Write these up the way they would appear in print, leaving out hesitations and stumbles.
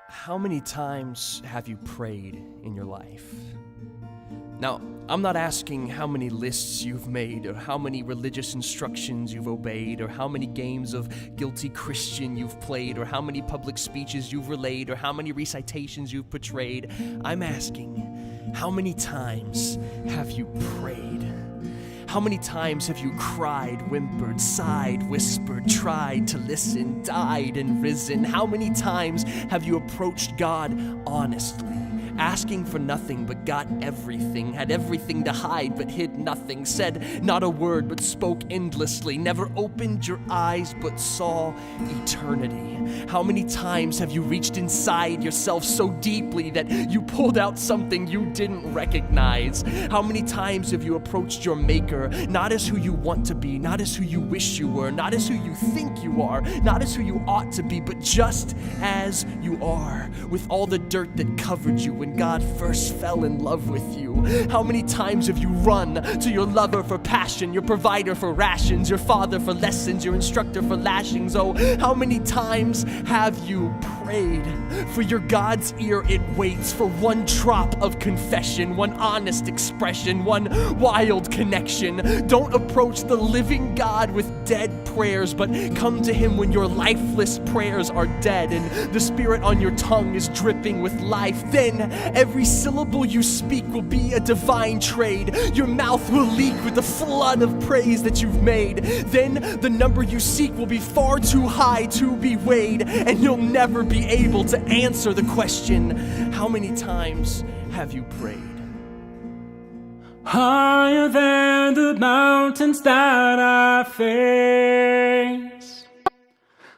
How many times have you prayed in your life? Now, I'm not asking how many lists you've made, or how many religious instructions you've obeyed, or how many games of guilty Christian you've played, or how many public speeches you've relayed, or how many recitations you've portrayed. I'm asking, how many times have you prayed? How many times have you cried, whimpered, sighed, whispered, tried to listen, died and risen? How many times have you approached God honestly, asking for nothing but got everything, had everything to hide but hid nothing, said not a word but spoke endlessly, never opened your eyes but saw eternity? How many times have you reached inside yourself so deeply that you pulled out something you didn't recognize? How many times have you approached your maker, not as who you want to be, not as who you wish you were, not as who you think you are, not as who you ought to be, but just as you are, with all the dirt that covered you when God first fell in love with you? How many times have you run to your lover for passion, your provider for rations, your father for lessons, your instructor for lashings? Oh, how many times have you prayed? For your God's ear it waits for one drop of confession, one honest expression, one wild connection. Don't approach the living God with dead prayers, but come to Him when your lifeless prayers are dead and the Spirit on your tongue is dripping with life. Then every syllable you speak will be a divine trade. Your mouth will leak with the flood of praise that you've made. Then the number you seek will be far too high to be weighed, and you'll never be able to answer the question, how many times have you prayed? Higher than the mountains that I face,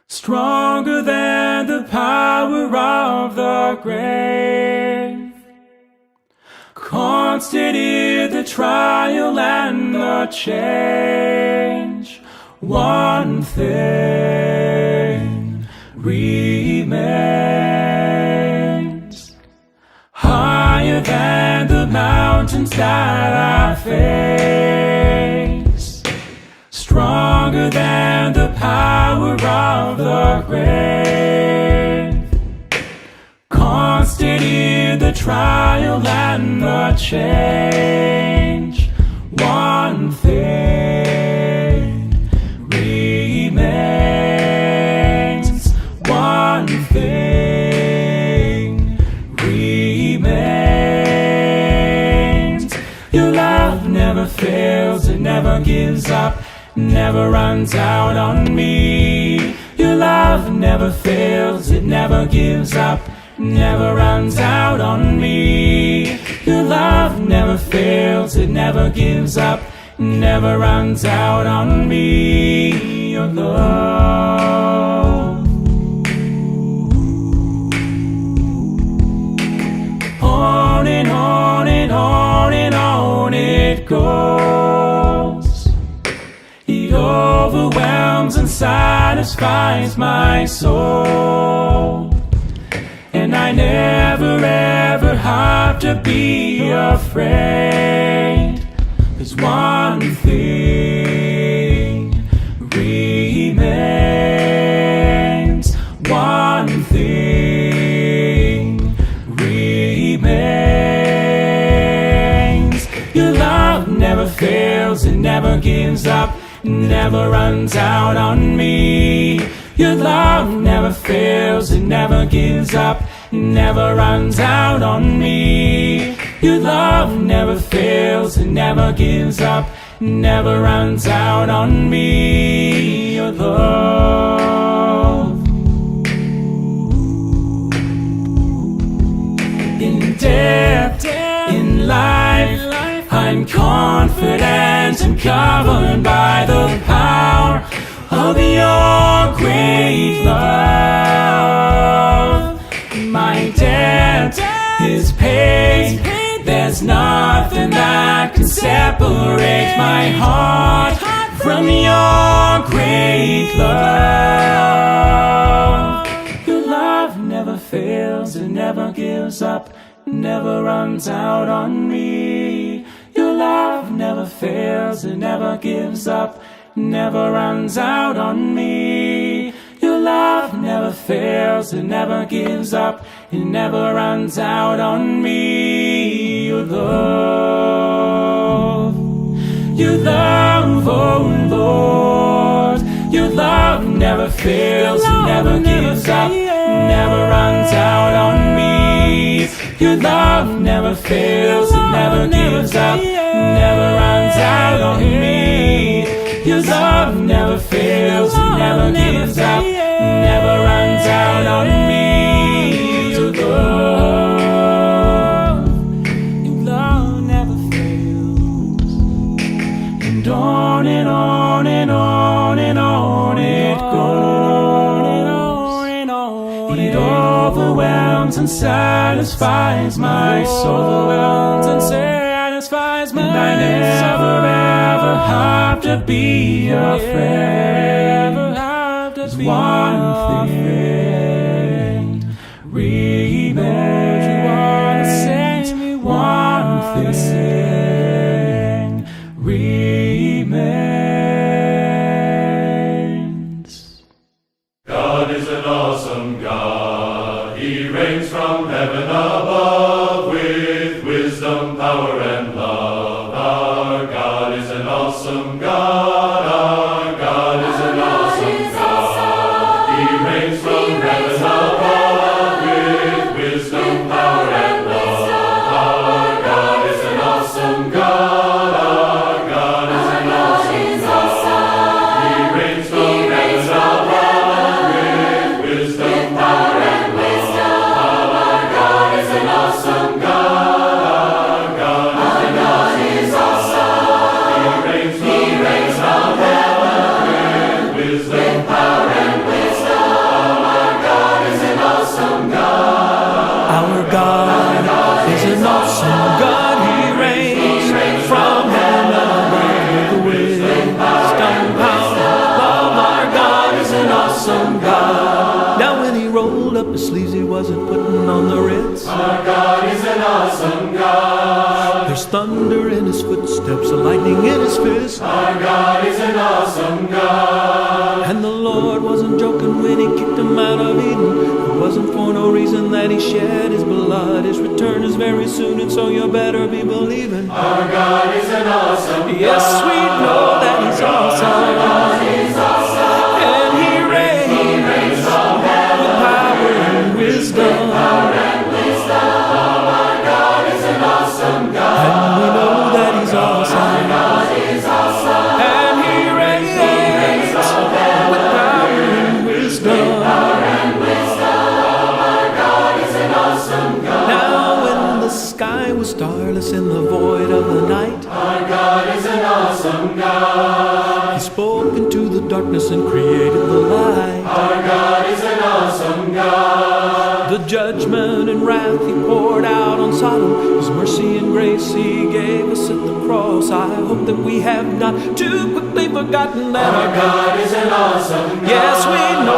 stronger than the power of the grave, constant in the trial and the change, one thing remains. Higher than the mountains that I face, stronger than the power of the grave, constant in the trial and the change, one thing remains, one thing remains. Your love never fails, it never gives up, never runs out on me. Your love never fails, it never gives up, never runs out on me. Your love never fails, it never gives up, never runs out on me. Your love, on and on and on and on it goes. It overwhelms and satisfies my soul, and I never ever have to be afraid. There's one thing remains, one thing remains. Your love never fails, it never gives up, never runs out on me. Your love never fails, it never gives up, never runs out on me. Your love never fails, it never gives up, never runs out on me. Your love. In death, in life, I'm confident and covered by the power of your great love. My debt is paid, there's nothing that can separate my heart from your great love. Your love never fails, it never gives up, never runs out on me. Your love never fails, it never gives up, never runs out on me. Your love never fails, it never gives up, it never runs out on me. Your love, oh Lord, your love never fails, it never gives up, never runs out on me. Your love never fails, it never gives up, never runs out on me. Your love never fails, it never gives up, never runs out on me. Your love never fails. And on and on and on and on it goes. It overwhelms and satisfies my soul. And I never ever have to be afraid. There's one thing remains. One thing remains. God is an awesome God. He reigns from heaven above with wisdom, power, and love. Our God is an awesome God. Our God is an awesome God. He reigns from heaven above with wisdom, power, and love. Our God is an awesome God. Our God is an awesome God. He reigns from heaven above with wisdom, power, and love. Our God is an awesome God. Now when he rolled up his sleeves, he wasn't putting on the Ritz. Our God is an awesome God. There's thunder in his footsteps, lightning in his fist. Our God is an awesome God. And the Lord wasn't joking when he kicked him out of Eden. It wasn't for no reason that he shed his blood. His return is very soon, and so you better be believing. Our God is an awesome God. Yes, we know that he's awesome. Our God is awesome. And he reigns from heaven with power and wisdom. Power and wisdom. Our God is an awesome God. And we know that he's awesome. Our God is awesome. And he reigns from heaven with power and wisdom. Power and wisdom. Our God is an awesome God. Now when the sky was starless in the void of the night, our God is an awesome God. he spoke into the darkness and created the light. Our God is an awesome God. The judgment and wrath he poured out on Sodom, his mercy and grace he gave us at the cross. I hope that we have not too quickly forgotten that our God is an awesome God. Yes, we know